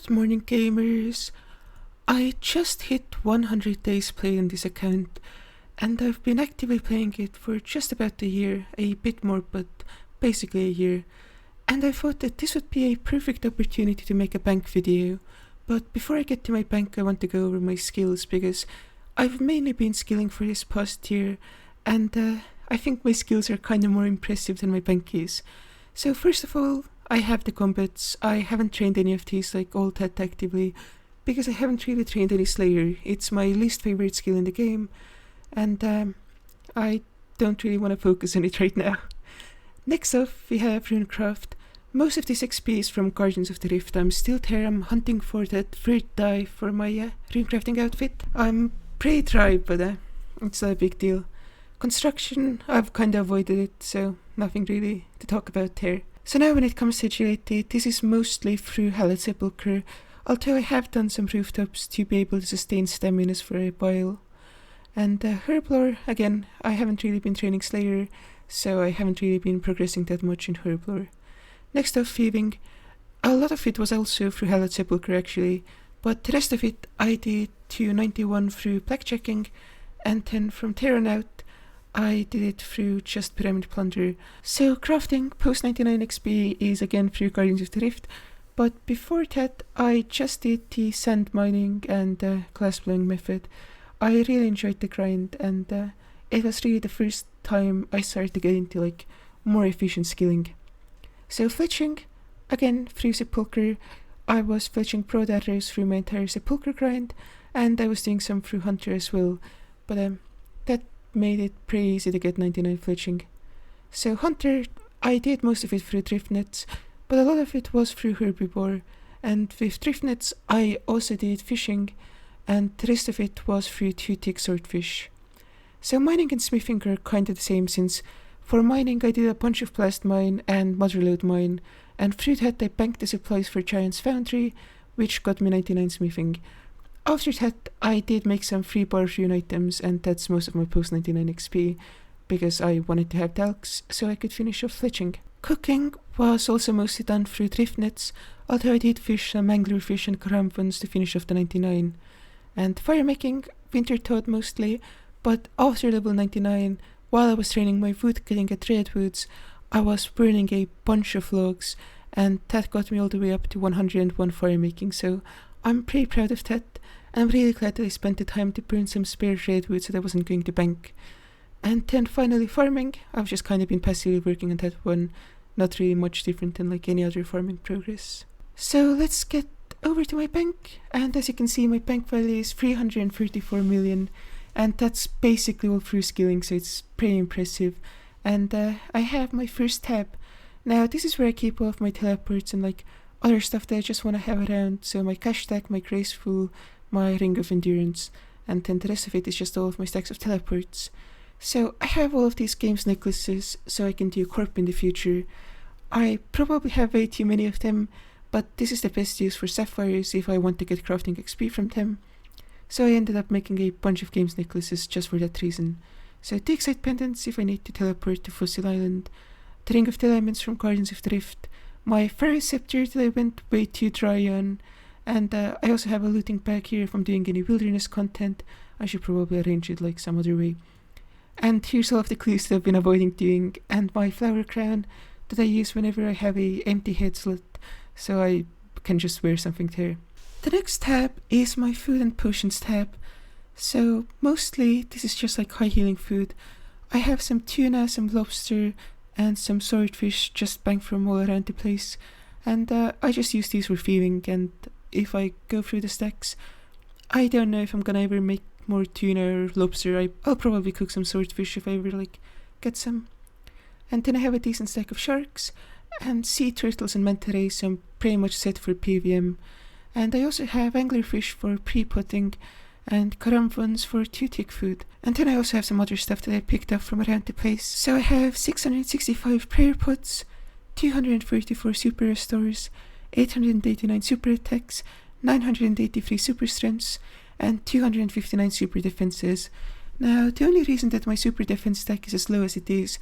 Good morning, gamers. I just hit 100 days played on this account, and I've been actively playing it for just about a year, a bit more, but basically a year. And I thought that this would be a perfect opportunity to make a bank video. But before I get to my bank, I want to go over my skills, because I've mainly been skilling for this past year, and I think my skills are kind of more impressive than my bank is. So first of all, I have the combats. I haven't trained any of these like all that actively, because I haven't really trained any Slayer. It's my least favorite skill in the game, and I don't really want to focus on it right now. Next up, we have Runecraft. Most of this XP is from Guardians of the Rift. I'm still there. I'm hunting for that third dye for my runecrafting outfit. I'm pretty dry, but it's not a big deal. Construction, I've kind of avoided it, so nothing really to talk about there. So now when it comes to agility, this is mostly through Hallowed Sepulchre, although I have done some rooftops to be able to sustain staminas for a while. And Herblore, again, I haven't really been training Slayer, so I haven't really been progressing that much in Herblore. Next up, Thieving. A lot of it was also through Hallowed Sepulchre actually, but the rest of it I did to 91 through blackjacking, and then from there on out I did it through just Pyramid Plunder. So crafting post 99 XP is again through Guardians of the Rift, but before that I just did the sand mining and glass blowing method. I really enjoyed the grind, and it was really the first time I started to get into like more efficient skilling. So fletching, again through Sepulchre. I was fletching Broad Arrows through my entire Sepulchre grind, and I was doing some through Hunter as well, but that made it pretty easy to get 99 fletching. So Hunter, I did most of it through drift nets, but a lot of it was through herbivore, and with drift nets I also did fishing, and the rest of it was through 2-tick swordfish. So mining and smithing are kind of the same, since for mining I did a bunch of blast mine and motherlode mine, and through that I banked the supplies for Giant's Foundry, which got me 99 smithing. After that, I did make some free bar rune items, and that's most of my post 99 XP, because I wanted to have dalks so I could finish off fletching. Cooking was also mostly done through drift nets, although I did fish some anglerfish and caramphons to finish off the 99. And fire making, winter toad mostly, but after level 99, while I was training my wood cutting at Redwoods, I was burning a bunch of logs, and that got me all the way up to 101 fire making, so I'm pretty proud of that. And I'm really glad that I spent the time to burn some spare redwood that I wasn't going to bank. And then finally farming, I've just kind of been passively working on that one, not really much different than like any other farming progress. So let's get over to my bank, and as you can see my bank value is 334 million, and that's basically all through skilling, so it's pretty impressive. And I have my first tab. Now this is where I keep all of my teleports and like other stuff that I just want to have around, so my cash stack, my graceful, my ring of endurance, and then the rest of it is just all of my stacks of teleports. So I have all of these games necklaces so I can do corp in the future. I probably have way too many of them, but this is the best use for sapphires if I want to get crafting XP from them. So I ended up making a bunch of games necklaces just for that reason. So the Excite pendants if I need to teleport to Fossil Island, the Ring of the Elements from Guardians of the Rift, my Fairy Scepter that I went way too dry on, and I also have a looting bag here if I'm doing any wilderness content. I should probably arrange it like some other way. And here's all of the clues that I've been avoiding doing, and my flower crown that I use whenever I have a empty head slot, so I can just wear something there. The next tab is my food and potions tab. So mostly this is just like high healing food. I have some tuna, some lobster, and some swordfish just banked from all around the place, and I just use these for feeding. And if I go through the stacks, I don't know if I'm gonna ever make more tuna or lobster. I'll probably cook some swordfish if I ever like get some. And then I have a decent stack of sharks and sea turtles and manta rays, so I'm pretty much set for PVM. And I also have anglerfish for pre-potting and caramphons for 2-tick food. And then I also have some other stuff that I picked up from around the place. So I have 665 prayer pots, 234 super restores, 889 super attacks, 983 super strengths, and 259 super defenses. Now the only reason that my super defense stack is as low as it is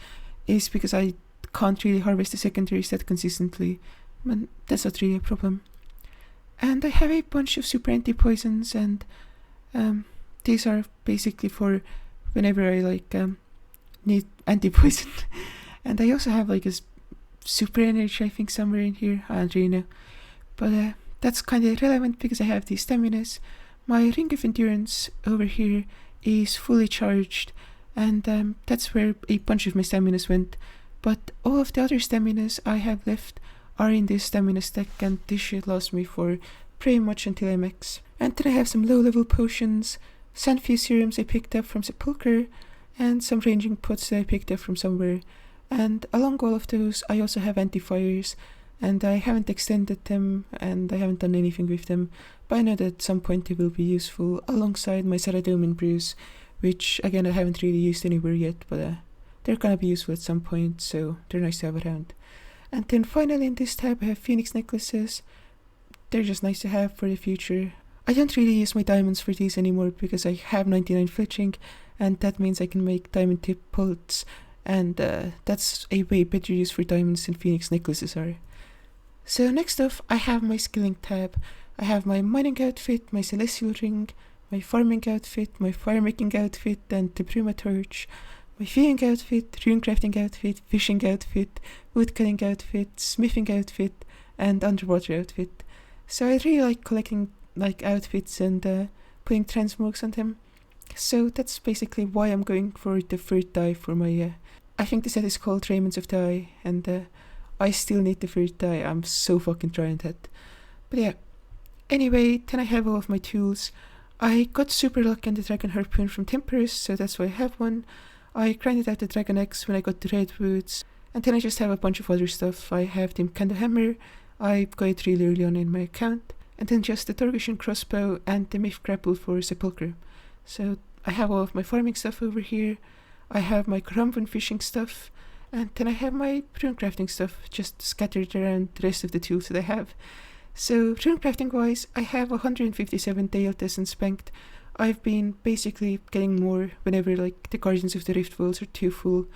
because I can't really harvest the secondaries that consistently, but that's not really a problem. And I have a bunch of super anti-poisons, and these are basically for whenever I need anti-poison. And I also have like a super energy, I think, somewhere in here. I don't really know. But that's kind of irrelevant because I have these staminas. My ring of endurance over here is fully charged, and that's where a bunch of my staminas went. But all of the other staminas I have left are in this stamina stack, and this should last me for pretty much until I max. And then I have some low level potions, Sandfuse serums I picked up from Sepulchre, and some ranging pots that I picked up from somewhere. And along all of those I also have anti-fires, and I haven't extended them and I haven't done anything with them, but I know that at some point they will be useful alongside my Saradomin brews, which again I haven't really used anywhere yet, but they're gonna be useful at some point, so they're nice to have around. And then finally in this tab I have Phoenix necklaces. They're just nice to have for the future. I don't really use my diamonds for these anymore because I have 99 fletching, and that means I can make diamond tip pulls, and that's a way better use for diamonds than Phoenix necklaces are. So next off I have my skilling tab. I have my mining outfit, my celestial ring, my farming outfit, my fire making outfit and the Bruma torch, my viewing outfit, rune crafting outfit, fishing outfit, woodcutting outfit, smithing outfit and underwater outfit. So I really like collecting like outfits and putting transmogs on them. So that's basically why I'm going for the third dye for my I think the set is called Raymond's of Dye, and I still need the third dye. I'm so fucking trying that. But yeah. Anyway, then I have all of my tools. I got super lucky on the Dragon Harpoon from Temperus, so that's why I have one. I grinded out the Dragon Axe when I got the Redwoods, and then I just have a bunch of other stuff. I have the Candle Hammer, I got it really early on in my account, and then just the Torgushan Crossbow and the Myth Grapple for Sepulchre. So I have all of my farming stuff over here. I have my Crumban fishing stuff, and then I have my rune crafting stuff just scattered around the rest of the tools that I have. So rune crafting wise, I have 157 Dale Essence banked. I've been basically getting more whenever like the Guardians of the Rift Worlds are too full.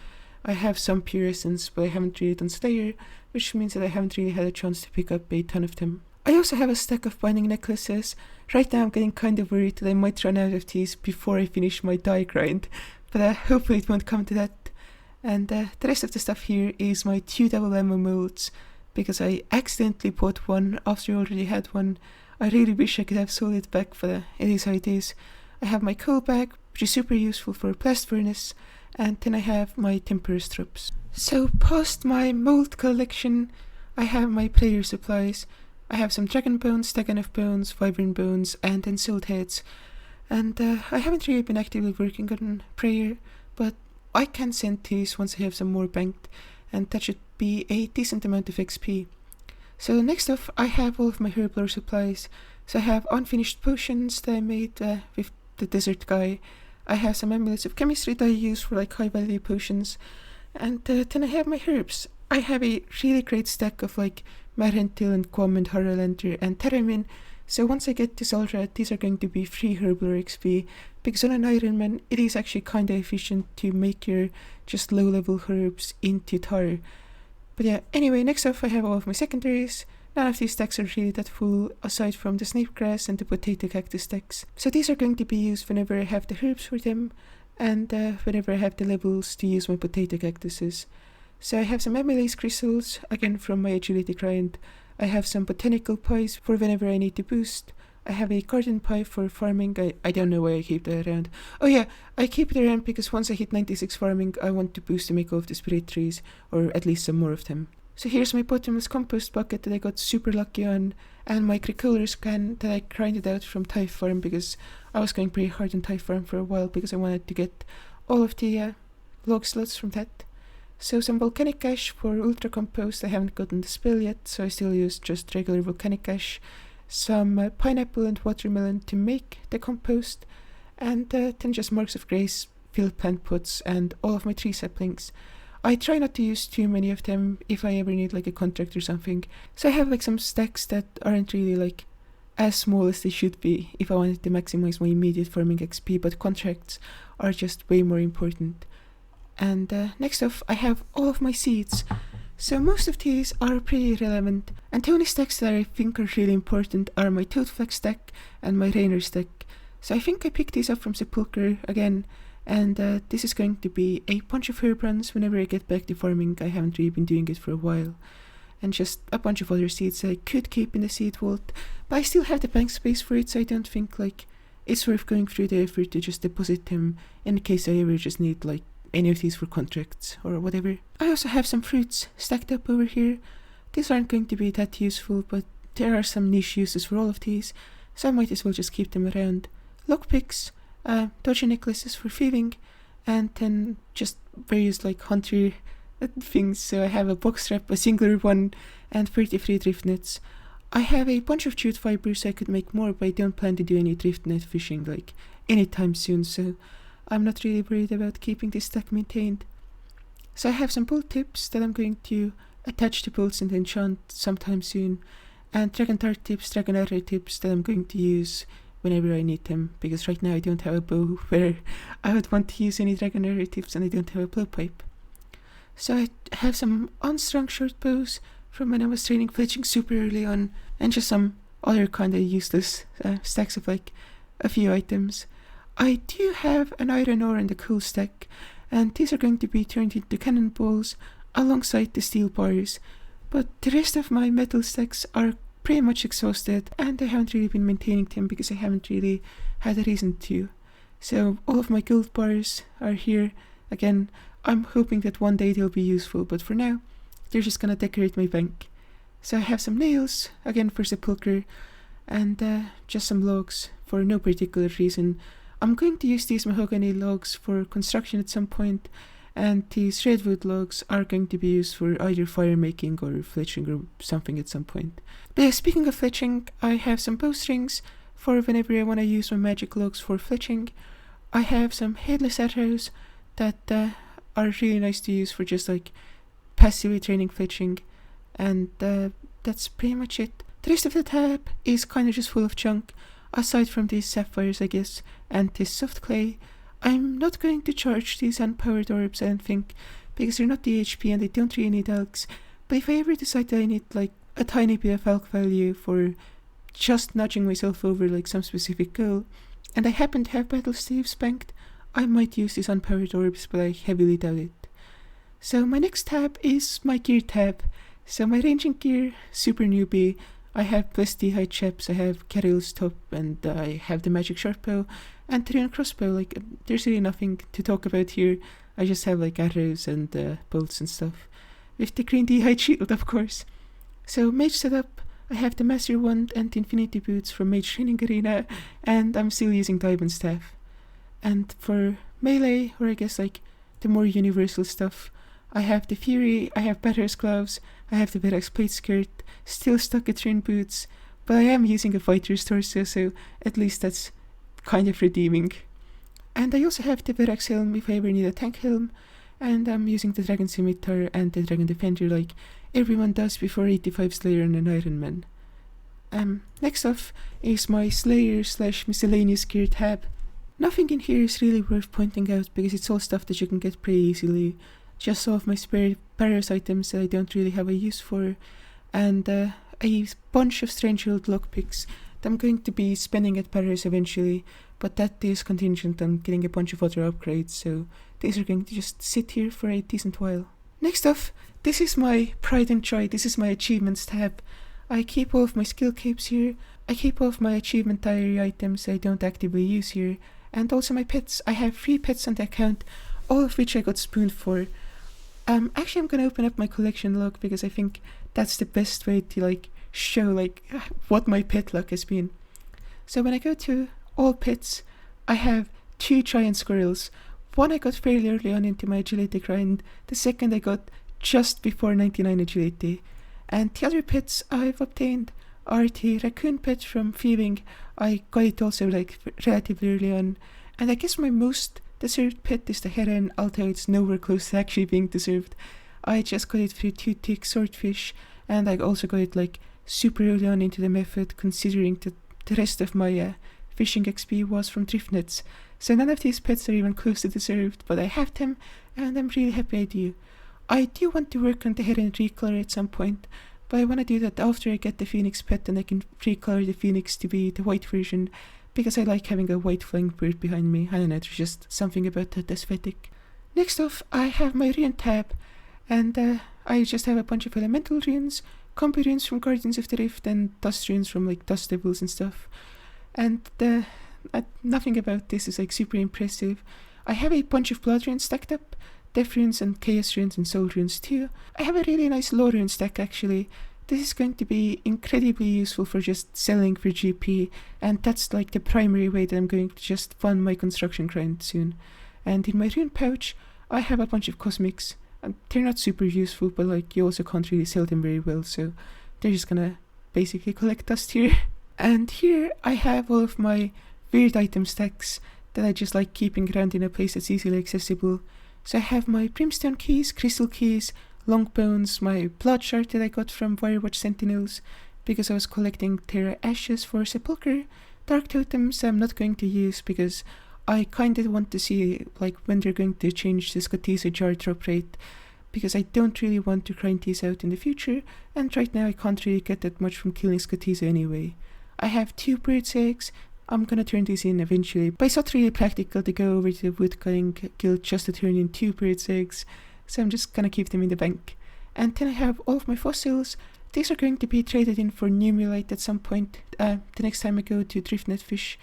I have some pure essence, but I haven't really done Slayer, which means that I haven't really had a chance to pick up a ton of them. I also have a stack of binding necklaces. Right now I'm getting kind of worried that I might run out of these before I finish my dye grind, but hopefully it won't come to that. And the rest of the stuff here is my 2 double ammo molds, because I accidentally bought one after I already had one. I really wish I could have sold it back, but it is how it is. I have my coal bag, which is super useful for blast furnace, and then I have my Temperus troops. So past my mold collection, I have my prayer supplies. I have some dragon bones, Dagon bones, wyvern bones, and ensouled heads. And I haven't really been actively working on prayer, but I can send these once I have some more banked, and that should be a decent amount of XP. So next off, I have all of my herb lore supplies. So I have unfinished potions that I made with the desert guy. I have some amulets of chemistry that I use for like high value potions, and then I have my herbs. I have a really great stack of like Marhentil and Quam and Haralander and Terramin. So once I get to Zulrad, these are going to be free herb lore XP, because on an Ironman it is actually kinda efficient to make your just low level herbs into tar. But yeah, anyway, next off I have all of my secondaries. None of these stacks are really that full, aside from the snapegrass and the potato cactus stacks. So these are going to be used whenever I have the herbs for them, and whenever I have the levels to use my potato cactuses. So I have some amylase crystals, again from my agility grind. I have some botanical pies for whenever I need to boost. I have a garden pie for farming. I don't know why I keep that around. Oh yeah, I keep it around because once I hit 96 farming, I want to boost to make all of the spirit trees, or at least some more of them. So here's my bottomless compost bucket that I got super lucky on, and my Cricolar's can that I grinded out from Typh Farm, because I was going pretty hard on Typh Farm for a while because I wanted to get all of the log slots from that. So some volcanic ash for ultra compost. I haven't gotten the spell yet, so I still use just regular volcanic ash. Some pineapple and watermelon to make the compost, and then just marks of grace, field plant pots, and all of my tree saplings. I try not to use too many of them if I ever need like a contract or something. So I have like some stacks that aren't really like as small as they should be if I wanted to maximize my immediate farming XP, but contracts are just way more important. And next off I have all of my seeds. So most of these are pretty irrelevant, and the only stacks that I think are really important are my Toad Flex stack and my Rainer stack. So I think I picked these up from Sepulchre again, and this is going to be a bunch of herb runs whenever I get back to farming. I haven't really been doing it for a while. And just a bunch of other seeds I could keep in the seed vault, but I still have the bank space for it, so I don't think like it's worth going through the effort to just deposit them in case I ever just need like any of these for contracts or whatever. I also have some fruits stacked up over here. These aren't going to be that useful, but there are some niche uses for all of these, so I might as well just keep them around. Lockpicks, dodgy necklaces for thieving, and then just various like hunter things. So I have a box trap, a singular one, and 33 drift nets. I have a bunch of jute fibers, so I could make more, but I don't plan to do any drift net fishing like anytime soon, so I'm not really worried about keeping this stack maintained. So I have some bolt tips that I'm going to attach to bolts and enchant sometime soon, and dragon dart tips, dragon arrow tips that I'm going to use whenever I need them, because right now I don't have a bow where I would want to use any dragon arrow tips, and I don't have a blowpipe. So I have some unstrung short bows from when I was training fletching super early on, and just some other kind of useless stacks of like a few items. I do have an iron ore and a coal stack, and these are going to be turned into cannonballs alongside the steel bars, but the rest of my metal stacks are pretty much exhausted, and I haven't really been maintaining them because I haven't really had a reason to. So all of my gold bars are here. Again, I'm hoping that one day they'll be useful, but for now, they're just gonna decorate my bank. So I have some nails, again for Sepulchre, and just some logs for no particular reason. I'm going to use these mahogany logs for construction at some point, and these redwood logs are going to be used for either fire making or fletching or something at some point. But yeah, speaking of fletching, I have some bowstrings for whenever I want to use my magic logs for fletching. I have some headless arrows that are really nice to use for just like passively training fletching, and that's pretty much it. The rest of the tab is kind of just full of junk, aside from these sapphires I guess, and this soft clay. I'm not going to charge these unpowered orbs I don't think, because they're not DHP and they don't really need alks, but if I ever decide that I need like a tiny bit of alk value for just nudging myself over like some specific goal, and I happen to have battle staves banked, I might use these unpowered orbs, but I heavily doubt it. So my next tab is my gear tab. So my ranging gear, super newbie. I have plus D height chaps, I have Carol's top, and I have the magic short bow and the rune crossbow. Like there's really nothing to talk about here. I just have like arrows and bolts and stuff. With the green D height shield, of course. So mage setup, I have the master wand and the infinity boots from Mage Training Arena, and I'm still using diamond staff. And for melee, or I guess like the more universal stuff, I have the Fury, I have Batter's gloves, I have the Verax plate skirt, still stuck at rune boots, but I am using a fighter's torso, so at least that's kind of redeeming. And I also have the Verax helm if I ever need a tank helm, and I'm using the Dragon Scimitar and the Dragon Defender like everyone does before 85 Slayer and an Ironman. Next off is my Slayer / miscellaneous gear tab. Nothing in here is really worth pointing out because it's all stuff that you can get pretty easily. Just some of my spare Paris items that I don't really have a use for, and a bunch of strange old lockpicks that I'm going to be spending at Paris eventually, but that is contingent on getting a bunch of other upgrades, so these are going to just sit here for a decent while. Next off, this is my pride and joy, this is my achievements tab. I keep all of my skill capes here, I keep all of my achievement diary items I don't actively use here, and also my pets. I have 3 pets on the account, all of which I got spooned for. Actually I'm gonna open up my collection log because I think that's the best way to like show like what my pet luck has been. So when I go to all pets, I have 2 giant squirrels. One I got fairly early on into my agility grind, the second I got just before 99 agility, and the other pets I've obtained are the raccoon pet from thieving. I got it also like relatively early on, and I guess my most deserved pet is the heron, although it's nowhere close to actually being deserved. I just got it through 2 tick swordfish, and I also got it like super early on into the method, considering that the rest of my fishing XP was from drift nets. So none of these pets are even close to deserved, but I have them, and I'm really happy I do. I do want to work on the hair and recolor at some point, but I want to do that after I get the phoenix pet and I can recolor the phoenix to be the white version, because I like having a white flying bird behind me. I don't know, there's just something about that aesthetic. Next off, I have my rune tab, and I just have a bunch of elemental runes, combo runes from Guardians of the Rift, and dust runes from like Dust Devils and stuff. And nothing about this is like super impressive. I have a bunch of blood runes stacked up, death runes and chaos runes and soul runes too. I have a really nice lore rune stack actually. This is going to be incredibly useful for just selling for GP, and that's like the primary way that I'm going to just fund my construction grind soon. And in my rune pouch, I have a bunch of cosmics. And they're not super useful, but like you also can't really sell them very well, so they're just gonna basically collect dust here. And here I have all of my weird item stacks that I just like keeping around in a place that's easily accessible. So I have my brimstone keys, crystal keys, long bones, my blood shard that I got from Firewatch Sentinels because I was collecting Terra ashes for Sepulchre, dark totems I'm not going to use because I kinda want to see like when they're going to change the Scotisa jar drop rate, because I don't really want to grind these out in the future, and right now I can't really get that much from killing Scotisa anyway. I have 2 bird's eggs. I'm gonna turn these in eventually, but it's not really practical to go over to the woodcutting guild just to turn in 2 bird's eggs, so I'm just gonna keep them in the bank. And then I have all of my fossils. These are going to be traded in for Numulite at some point, the next time I go to Driftnet Fish.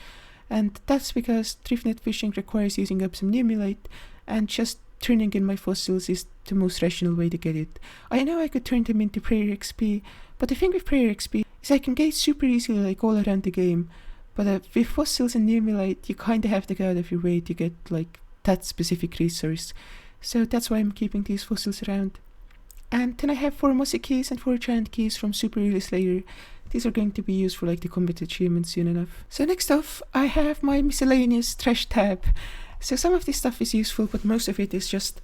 And that's because Driftnet fishing requires using up some Numulite, and just turning in my fossils is the most rational way to get it. I know I could turn them into Prayer XP, but the thing with Prayer XP is I can get super easily like all around the game, but with fossils and Numulite you kinda have to go out of your way to get like that specific resource. So that's why I'm keeping these fossils around. And then I have 4 Mossy keys and 4 Giant keys from Super Really Slayer. These are going to be used for like the combat achievements soon enough. So next off, I have my miscellaneous trash tab. So some of this stuff is useful, but most of it is just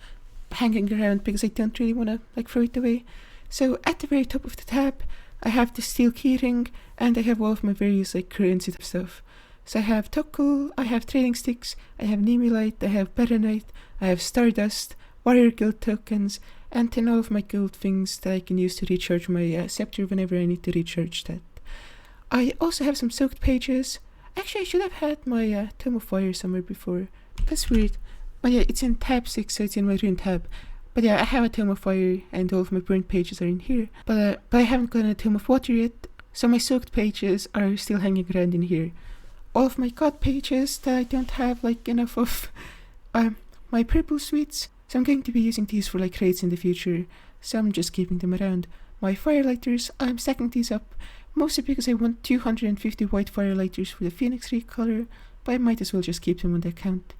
hanging around because I don't really want to like throw it away. So at the very top of the tab, I have the steel keyring, and I have all of my various like currency stuff. So I have Tokkul, I have trading sticks, I have Nimulite, I have Baronite, I have Stardust, Warrior Guild tokens, and then all of my guild things that I can use to recharge my scepter whenever I need to recharge that. I also have some soaked pages. Actually, I should have had my Tome of Fire somewhere before. That's weird. Oh yeah, it's in tab 6, so it's in my rune tab. But yeah, I have a Tome of Fire, and all of my burnt pages are in here. But I haven't gotten a Tome of Water yet, so my soaked pages are still hanging around in here. All of my god pages that I don't have like enough of are my purple sweets. So I'm going to be using these for like raids in the future, so I'm just keeping them around. My firelighters, I'm stacking these up, mostly because I want 250 white firelighters for the Phoenix recolor, but I might as well just keep them on the account.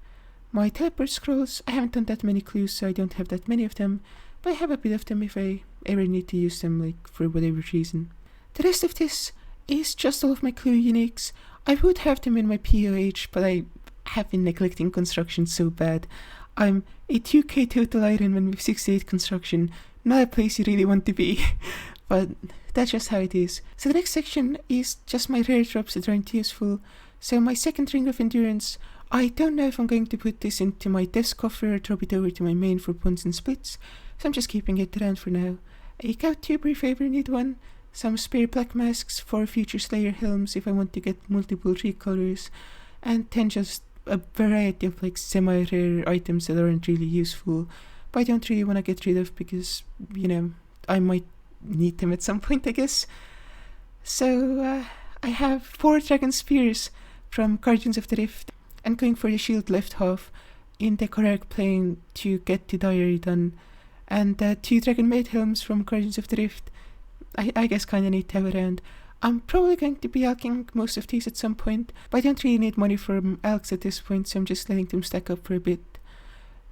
My teleport scrolls, I haven't done that many clues, so I don't have that many of them, but I have a bit of them if I ever need to use them, like for whatever reason. The rest of this is just all of my clue uniques. I would have them in my POH, but I have been neglecting construction so bad. I'm a 2k total Ironman with 68 construction, not a place you really want to be, but that's just how it is. So the next section is just my rare drops that aren't useful. So my second ring of endurance, I don't know if I'm going to put this into my desk coffer or drop it over to my main for puns and splits, so I'm just keeping it around for now. A gout tuber if I ever need one, some spare black masks for future Slayer helms if I want to get multiple recolors, and then just a variety of like semi-rare items that aren't really useful, but I don't really want to get rid of because, you know, I might need them at some point, I guess. So I have 4 dragon spears from Guardians of the Rift, and going for the shield left half in the correct plane to get the diary done, and 2 dragon maid helms from Guardians of the Rift. I guess kinda need to have around. I'm probably going to be alching most of these at some point, but I don't really need money from alks at this point, so I'm just letting them stack up for a bit.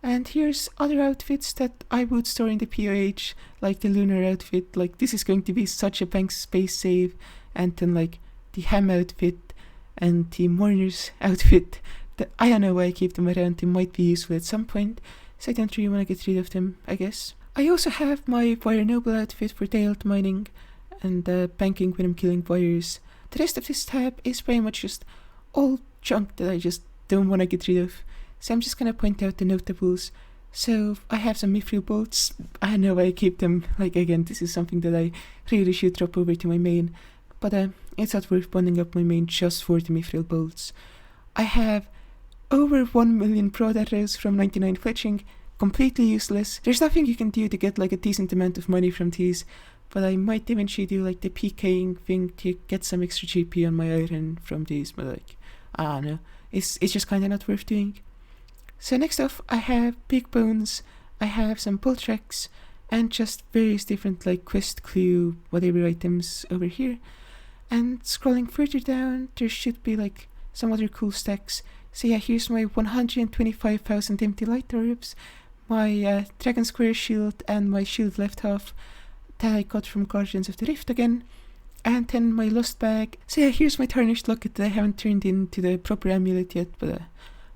And here's other outfits that I would store in the POH, like the lunar outfit. Like, this is going to be such a bank space save, and then like the ham outfit and the mourner's outfit. I don't know why I keep them around. They might be useful at some point, so I don't really want to get rid of them, I guess. I also have my Fire Noble outfit for daylight mining and banking when I'm killing warriors. The rest of this tab is pretty much just all junk that I just don't want to get rid of. So I'm just gonna point out the notables. So I have some mithril bolts. I know I keep them. Like, again, this is something that I really should drop over to my main, but it's not worth bonding up my main just for the mithril bolts. I have over 1 million prod arrows from 99 fletching, completely useless. There's nothing you can do to get like a decent amount of money from these, but I might eventually do like the PKing thing to get some extra GP on my iron from these, but like, I don't know, it's just kinda not worth doing. So next off, I have big bones, I have some pull tracks, and just various different like quest clue whatever items over here. And scrolling further down, there should be like some other cool stacks. So yeah, here's my 125,000 empty light orbs, my dragon square shield, and my shield left half that I got from Guardians of the Rift again, and then my lost bag. So yeah, here's my tarnished locket that I haven't turned into the proper amulet yet, but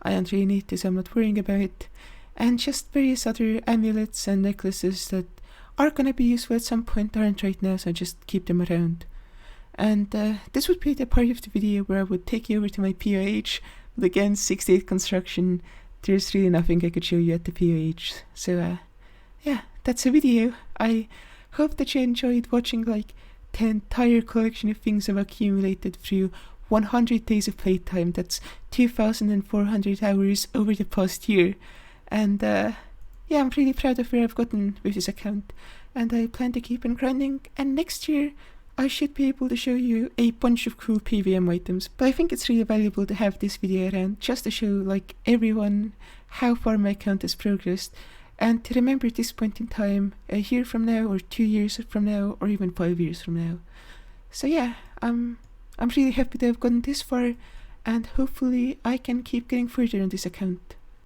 I don't really need this, I'm not worrying about it. And just various other amulets and necklaces that are gonna be useful at some point, aren't right now, so I just keep them around. And this would be the part of the video where I would take you over to my POH, but again, 6-8 construction, there's really nothing I could show you at the POH. So yeah, that's a video. I hope that you enjoyed watching like the entire collection of things I've accumulated through 100 days of playtime. That's 2,400 hours over the past year. And yeah, I'm really proud of where I've gotten with this account, and I plan to keep on grinding, and next year I should be able to show you a bunch of cool PVM items. But I think it's really valuable to have this video around just to show like everyone how far my account has progressed, and to remember at this point in time, a year from now, or 2 years from now, or even 5 years from now. So yeah, I'm really happy to have gotten this far, and hopefully I can keep getting further on this account.